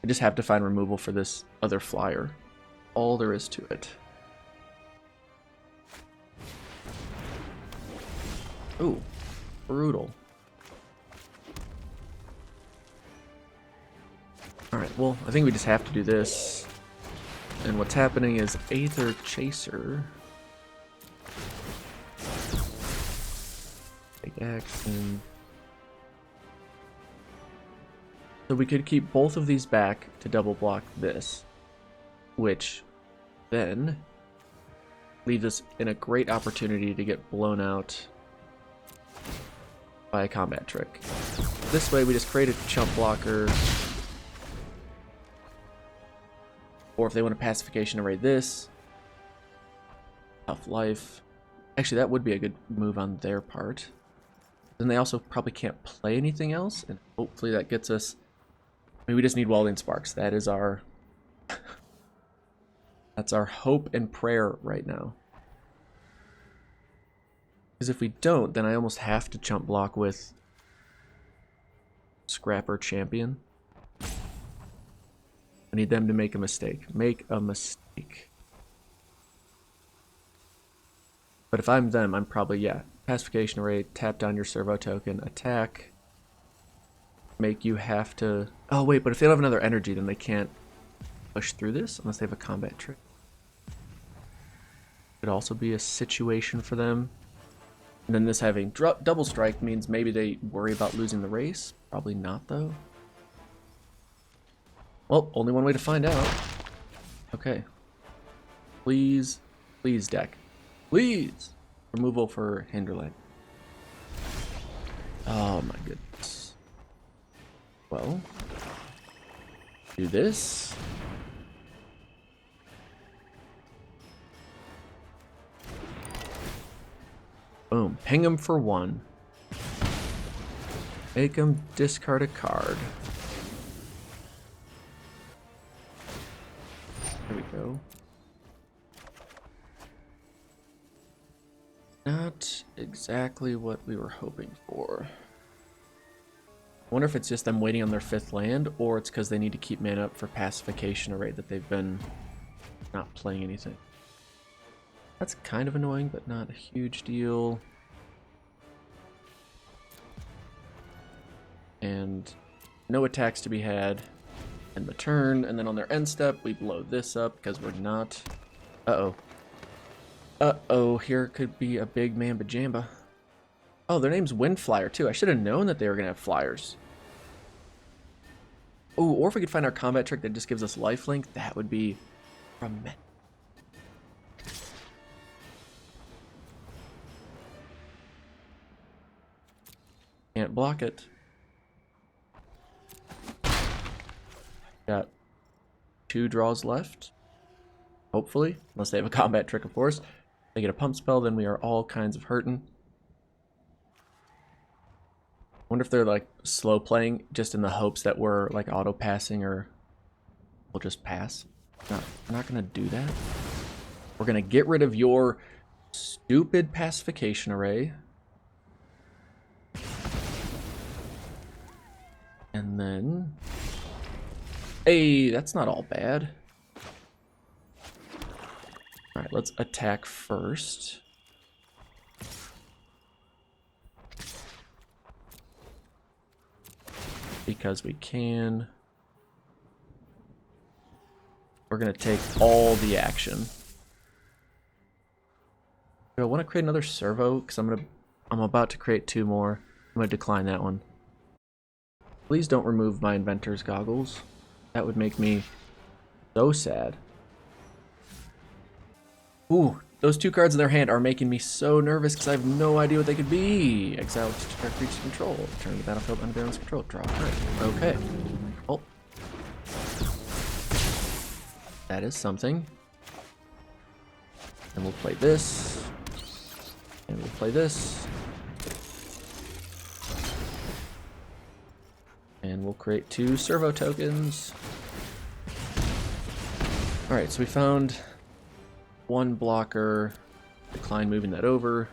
I just have to find removal for this other flyer. All there is to it. Ooh, brutal. Alright, well, I think we just have to do this. And what's happening is Aether Chaser. Take action. So we could keep both of these back to double block this, which then leaves us in a great opportunity to get blown out by a combat trick. This way we just create a chump blocker, or if they want a pacification array this, tough life. Actually, that would be a good move on their part. Then they also probably can't play anything else, and hopefully that gets us... I mean, we just need Welding Sparks. That is our... that's our hope and prayer right now. Because if we don't, then I almost have to chump block with Scrapper Champion. I need them to make a mistake. Make a mistake. But if I'm them, I'm probably, yeah, pacification array, tap down your servo token, attack, make you have to... Oh, wait, but if they don't have another energy, then they can't push through this unless they have a combat trick. Could also be a situation for them. And then this having double strike means maybe they worry about losing the race. Probably not, though. Well, only one way to find out. Okay. Please, please, deck. Please! Removal for Hinterland. Oh my goodness. Well, do this. Boom. Ping him for 1. Make him discard a card. There we go. Not exactly what we were hoping for. wonder if it's just them waiting on their 5th land, or it's because they need to keep mana up for Pacification Array that they've been not playing anything. That's kind of annoying, but not a huge deal. And no attacks to be had in the turn, and then on their end step, we blow this up because we're not... Uh-oh. Uh-oh, here could be a big mamba jamba. Oh, their name's Windflyer, too. I should have known that they were going to have flyers. Oh, or if we could find our combat trick that just gives us lifelink, that would be tremendous. Can't block it. Got 2 draws left. Hopefully. Unless they have a combat trick, of course. If they get a pump spell, then we are all kinds of hurting. Wonder if they're like slow playing just in the hopes that we're like auto passing, or we'll just pass. No, we're not gonna do that. We're gonna get rid of your stupid Pacification Array. And then... Hey, that's not all bad. Alright, let's attack first. Because we can. We're going to take all the action. Do I want to create another servo? Because I'm about to create 2 more. I'm going to decline that one. Please don't remove my inventor's goggles. That would make me so sad. Ooh, those 2 cards in their hand are making me so nervous because I have no idea what they could be. Exile to creature control. Turn the battlefield under balance control. Draw a card. Okay. Oh. That is something. And we'll play this. And we'll play this. And we'll create 2 servo tokens. Alright, so we found 1 blocker. Decline moving that over. Or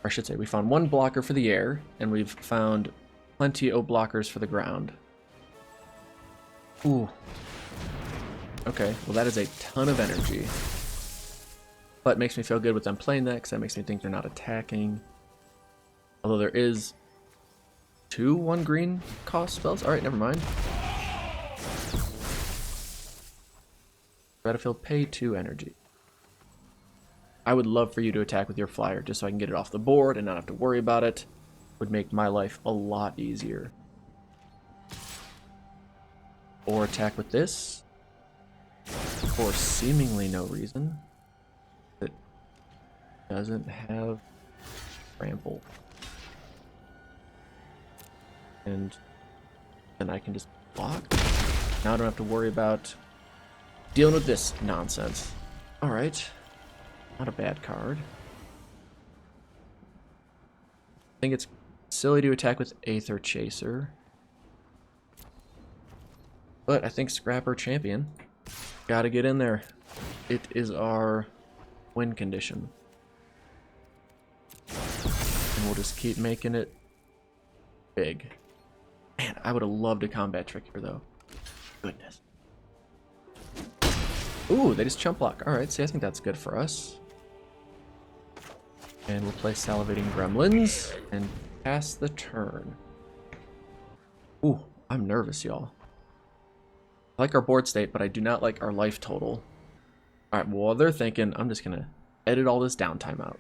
I should say, we found 1 blocker for the air, and we've found plenty of blockers for the ground. Ooh. Okay, well that is a ton of energy. But it makes me feel good with them playing that, because that makes me think they're not attacking. Although there is 2 1 green cost spells. Alright, never mind. Battlefield, pay 2 energy. I would love for you to attack with your flyer just so I can get it off the board and not have to worry about it. Would make my life a lot easier. Or attack with this. For seemingly no reason. It doesn't have trample. And then I can just block. Now I don't have to worry about dealing with this nonsense. Alright. Not a bad card. I think it's silly to attack with Aether Chaser. But I think Scrapper Champion. Gotta get in there. It is our win condition. And we'll just keep making it big. Man, I would have loved a combat trick here, though. Goodness. Ooh, they just chump block. Alright, see, I think that's good for us. And we'll play Salivating Gremlins and pass the turn. Ooh, I'm nervous, y'all. I like our board state, but I do not like our life total. Alright, well, while they're thinking, I'm just going to edit all this downtime out.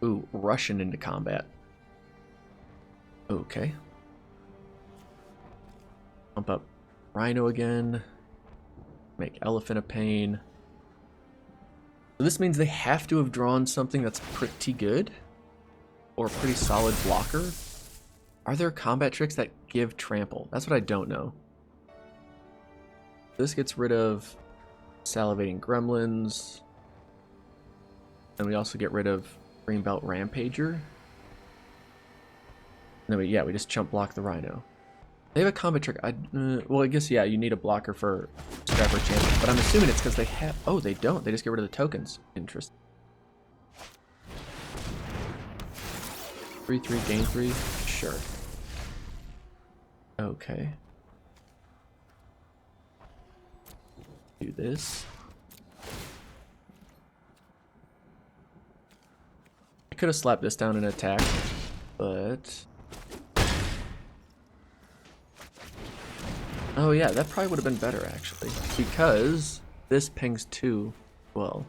Ooh, rushing into combat. Okay. Pump up Rhino again. Make Elephant a pain. So this means they have to have drawn something that's pretty good. Or a pretty solid blocker. Are there combat tricks that give trample? That's what I don't know. This gets rid of Salivating Gremlins. And we also get rid of Greenbelt Rampager. And then we just chump block the Rhino. They have a combat trick. Well, I guess, yeah, you need a blocker for Scrapper Champion. But I'm assuming it's because they have... Oh, they don't. They just get rid of the tokens. Interesting. 3/3, gain 3? Sure. Okay. Do this. I could have slapped this down and attacked, but... Oh yeah, that probably would have been better actually, because this pings 2 well.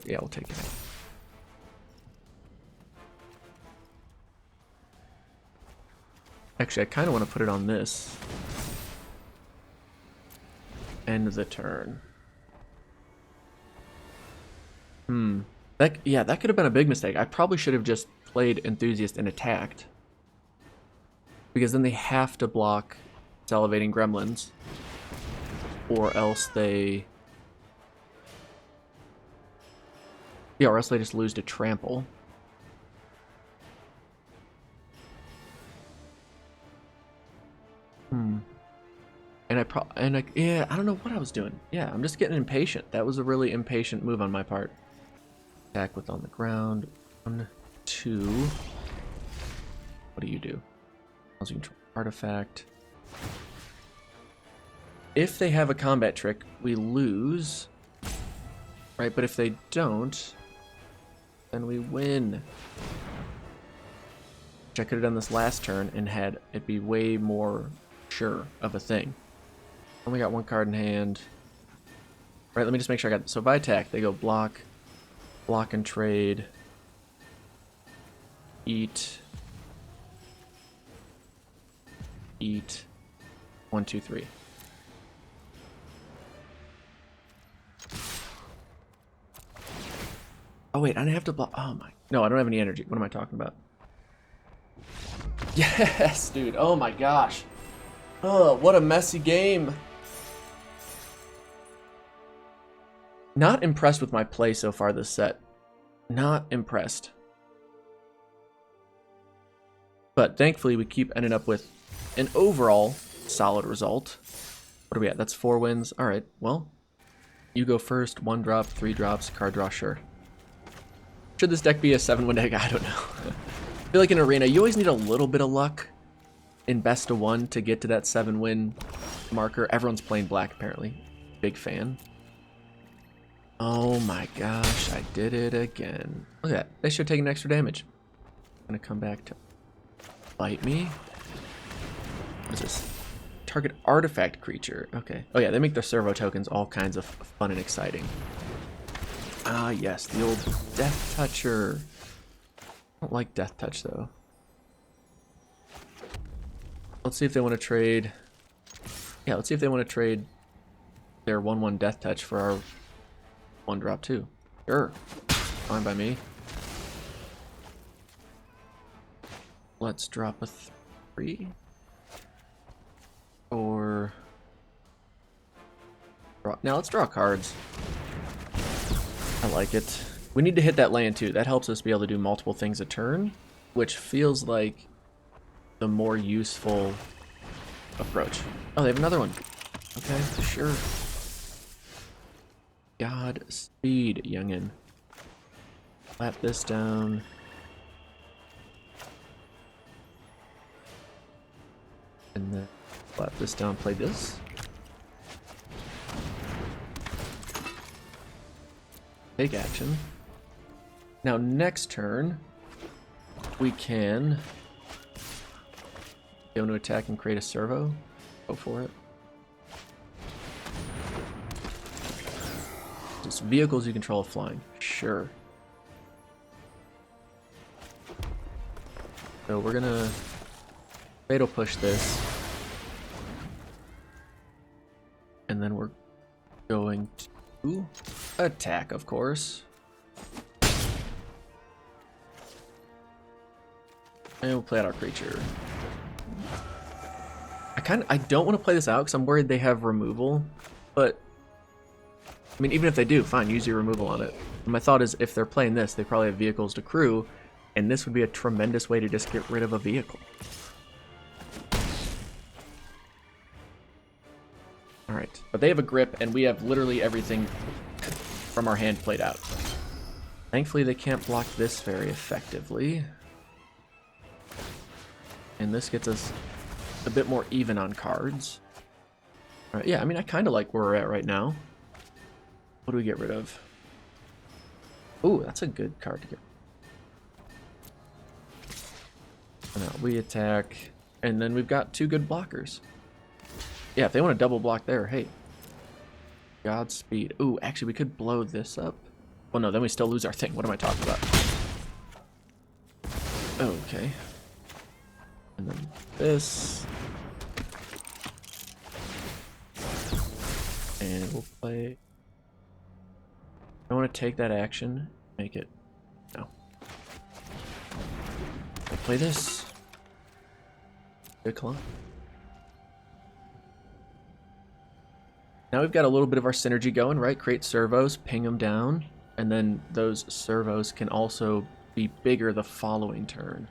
Yeah, we'll take it. Actually, I kind of want to put it on this. End of the turn. Yeah, that could have been a big mistake. I probably should have just played Enthusiast and attacked. Because then they have to block Salivating Gremlins. Or else they... Yeah, or else they just lose to Trample. Yeah, I don't know what I was doing. Yeah, I'm just getting impatient. That was a really impatient move on my part. Attack with on the ground. 1, 2. What do you do? Artifact. If they have a combat trick, we lose. Right, but if they don't, then we win. Which I could have done this last turn and had it be way more sure of a thing. Only got 1 card in hand. Right, let me just make sure I got... So if I attack, they go block, block and trade, eat, 1, 2, 3. Oh wait, I don't have to block. Oh my... No, I don't have any energy. What am I talking about? Yes, dude. Oh my gosh. Oh, what a messy game. Not impressed with my play so far this set. Not impressed. But thankfully we keep ending up with an overall solid result. What are we at? That's 4 wins. Alright, well. You go first. 1 drop, 3 drops, card draw, sure. Should this deck be a 7-win deck? I don't know. I feel like in Arena, you always need a little bit of luck in best of 1 to get to that 7-win marker. Everyone's playing black, apparently. Big fan. Oh my gosh, I did it again. Look at that. They should have taken extra damage. I'm gonna come back to bite me. What is this? Target artifact creature. Okay. Oh yeah, they make their servo tokens all kinds of fun and exciting. Ah yes, the old Death Toucher. I don't like Death Touch though. Let's see if they want to trade. Yeah, let's see if they want to trade their 1/1 Death Touch for our 1 drop 2. Sure. Fine by me. Let's drop a 3. Or... Now let's draw cards. I like it. We need to hit that land too. That helps us be able to do multiple things a turn, which feels like the more useful approach. Oh, they have another one. Okay, sure. Godspeed, youngin. Slap this down. And then slap this down, play this. Take action. Now next turn, we can go into attack and create a servo. Go for it. Just vehicles you control flying. Sure. So we're gonna fatal push this. And then we're going to attack, of course. And we'll play out our creature. I don't want to play this out because I'm worried they have removal, but I mean, even if they do, fine, use your removal on it. And my thought is, if they're playing this, they probably have vehicles to crew, and this would be a tremendous way to just get rid of a vehicle. Alright, But they have a grip, and we have literally everything from our hand played out. Thankfully, they can't block this very effectively. And this gets us a bit more even on cards. All right, yeah, I mean, I kind of like where we're at right now. What do we get rid of? Ooh, that's a good card to get. No, we attack, and then we've got 2 good blockers. Yeah, if they want to double block there, hey. Godspeed. Ooh, actually, we could blow this up. Well, no, then we still lose our thing. What am I talking about? Okay. And then this. And we'll play... I want to take that action, make it... No. I'll play this. Good clone. Now we've got a little bit of our synergy going, right? Create servos, ping them down, and then those servos can also be bigger the following turn.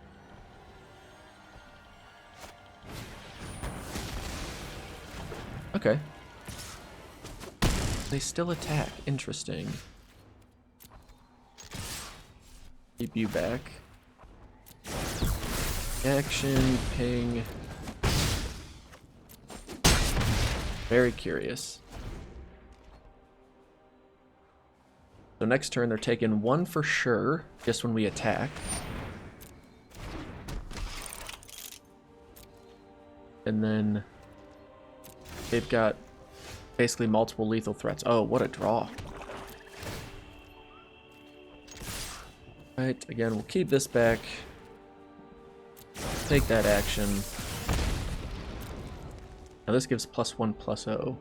Okay. They still attack. Interesting. Keep you back. Action, ping. Very curious. So next turn they're taking 1 for sure, just when we attack. And then they've got basically multiple lethal threats. Oh, what a draw. Right, again, we'll keep this back. Take that action. Now this gives +1/+0.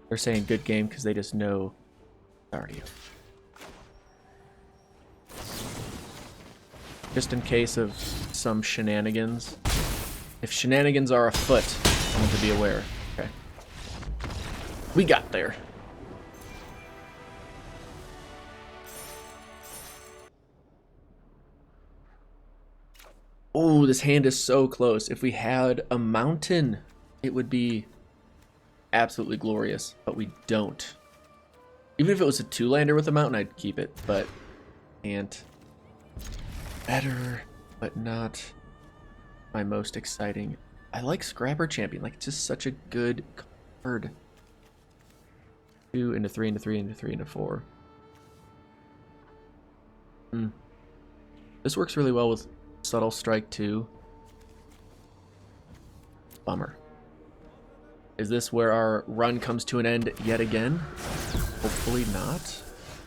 They're saying good game because they just know already. Just in case of some shenanigans. If shenanigans are afoot, I want to be aware. Okay. We got there. Oh, this hand is so close. If we had a mountain, it would be absolutely glorious, but we don't. Even if it was a 2-lander with a mountain, I'd keep it, but can't. Better, but not my most exciting. I like Scrapper Champion. Like, it's just such a good card. 2 into 3 into 3 into 3 into 4. This works really well with Subtle Strike 2. Bummer. Is this where our run comes to an end yet again? Hopefully not.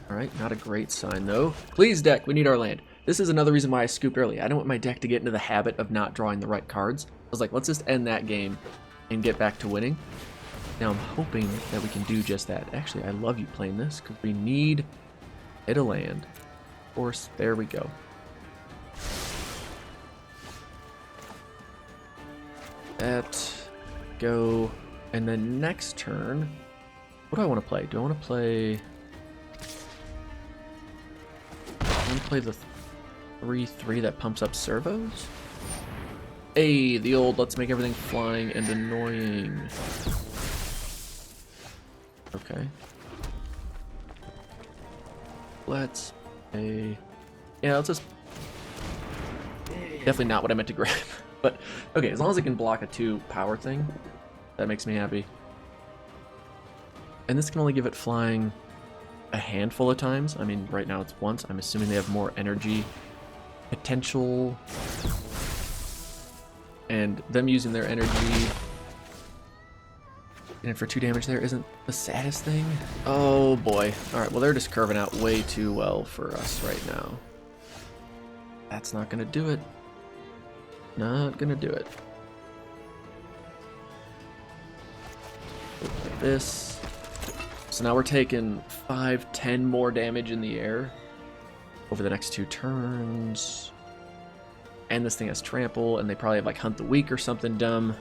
Alright, not a great sign though. Please, deck, we need our land. This is another reason why I scooped early. I don't want my deck to get into the habit of not drawing the right cards. I was like, let's just end that game and get back to winning. Now I'm hoping that we can do just that. Actually, I love you playing this because we need hit a land. Of course, there we go. That, go, and then next turn, what do I want to play? Do I want to play... I want to play the 3/3 that pumps up servos? Hey, the old let's make everything flying and annoying. Okay. Let's play... Yeah, let's just... Definitely not what I meant to grab. But, okay, as long as it can block a 2 power thing, that makes me happy. And this can only give it flying a handful of times. I mean, right now it's once. I'm assuming they have more energy potential. And them using their energy and for 2 damage there isn't the saddest thing. Oh boy. Alright, well they're just curving out way too well for us right now. That's not gonna do it. Not gonna do it. Like this. So now we're taking 5-10 more damage in the air over the next 2 turns. And this thing has trample, and they probably have like Hunt the Weak or something dumb.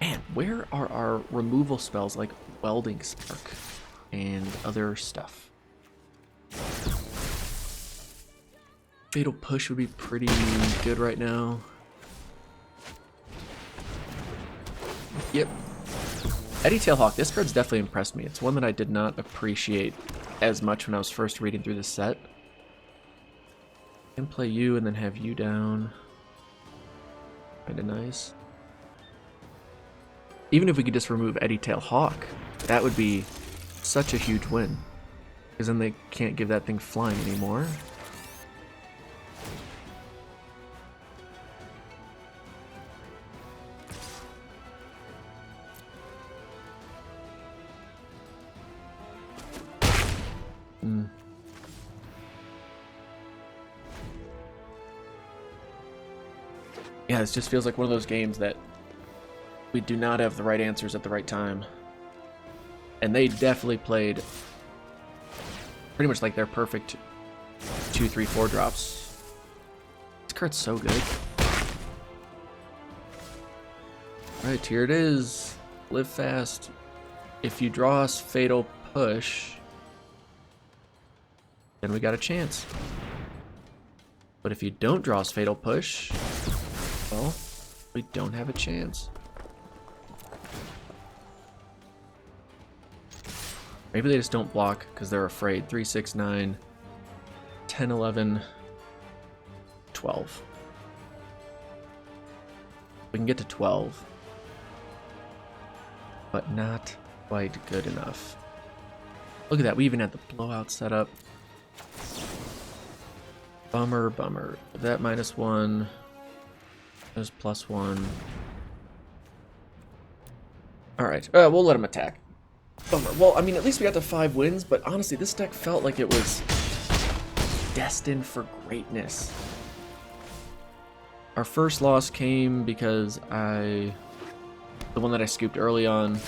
Man, where are our removal spells like Welding Spark and other stuff? Fatal Push would be pretty good right now. Yep. Eddie Tailhawk, this card's definitely impressed me. It's one that I did not appreciate as much when I was first reading through the set. Can play you and then have you down. Kinda nice. Even if we could just remove Eddie Tailhawk, that would be such a huge win. Because then they can't give that thing flying anymore. Yeah, this just feels like one of those games that we do not have the right answers at the right time. And they definitely played pretty much like their perfect 2, 3, 4 drops. This card's so good. Alright, here it is. Live fast. If you draw us Fatal Push, then we got a chance. But if you don't draw us Fatal Push, well, we don't have a chance. Maybe they just don't block because they're afraid. 3, 6, 9, 10, 11, 12. We can get to 12. But not quite good enough. Look at that. We even had the blowout set up. Bummer, bummer. That -1. There's +1. Alright, we'll let him attack. Bummer. Well, I mean, at least we got to 5 wins, but honestly, this deck felt like it was destined for greatness. Our first loss came because the one that I scooped early on.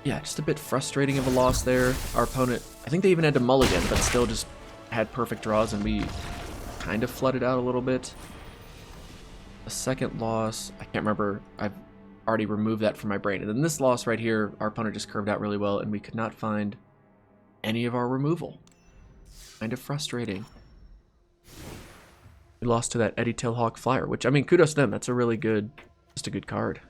Yeah, just a bit frustrating of a loss there. Our opponent, I think they even had to mulligan, but still just had perfect draws, and we kind of flooded out a little bit. The second loss, I can't remember. I've already removed that from my brain. And then this loss right here, our opponent just curved out really well, and we could not find any of our removal. Kind of frustrating. We lost to that Eddie Tailhawk Flyer, which, I mean, kudos to them. That's a really good, just a good card.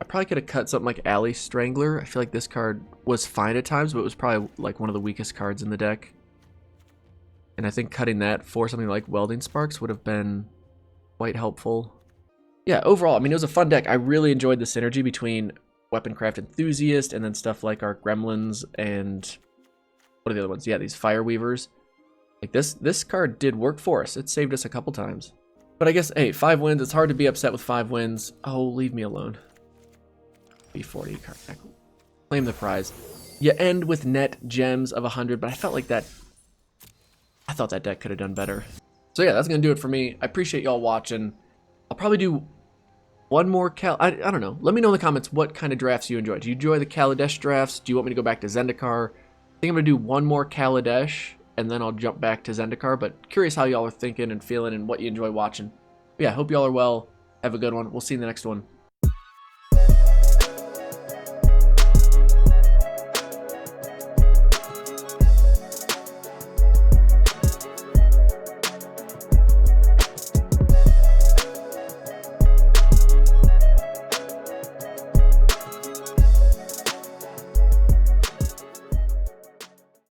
I probably could have cut something like Alley Strangler. I feel like this card was fine at times, but it was probably like one of the weakest cards in the deck. And I think cutting that for something like Welding Sparks would have been quite helpful. Yeah, overall, I mean, it was a fun deck. I really enjoyed the synergy between Weaponcraft Enthusiast and then stuff like our Gremlins and what are the other ones? Yeah, these Fire Weavers. Like this card did work for us. It saved us a couple times. But I guess, hey, 5 wins. It's hard to be upset with 5 wins. Oh, leave me alone. B40 card deck. Claim the prize. You end with net gems of 100, but I felt like that. I thought that deck could have done better. So yeah, that's gonna do it for me. I appreciate y'all watching. I'll probably do one more I don't know. Let me know in the comments what kind of drafts you enjoy. Do you enjoy the Kaladesh drafts? Do you want me to go back to Zendikar? I think I'm gonna do one more Kaladesh, and then I'll jump back to Zendikar. But curious how y'all are thinking and feeling and what you enjoy watching. But yeah, hope y'all are well. Have a good one. We'll see you in the next one.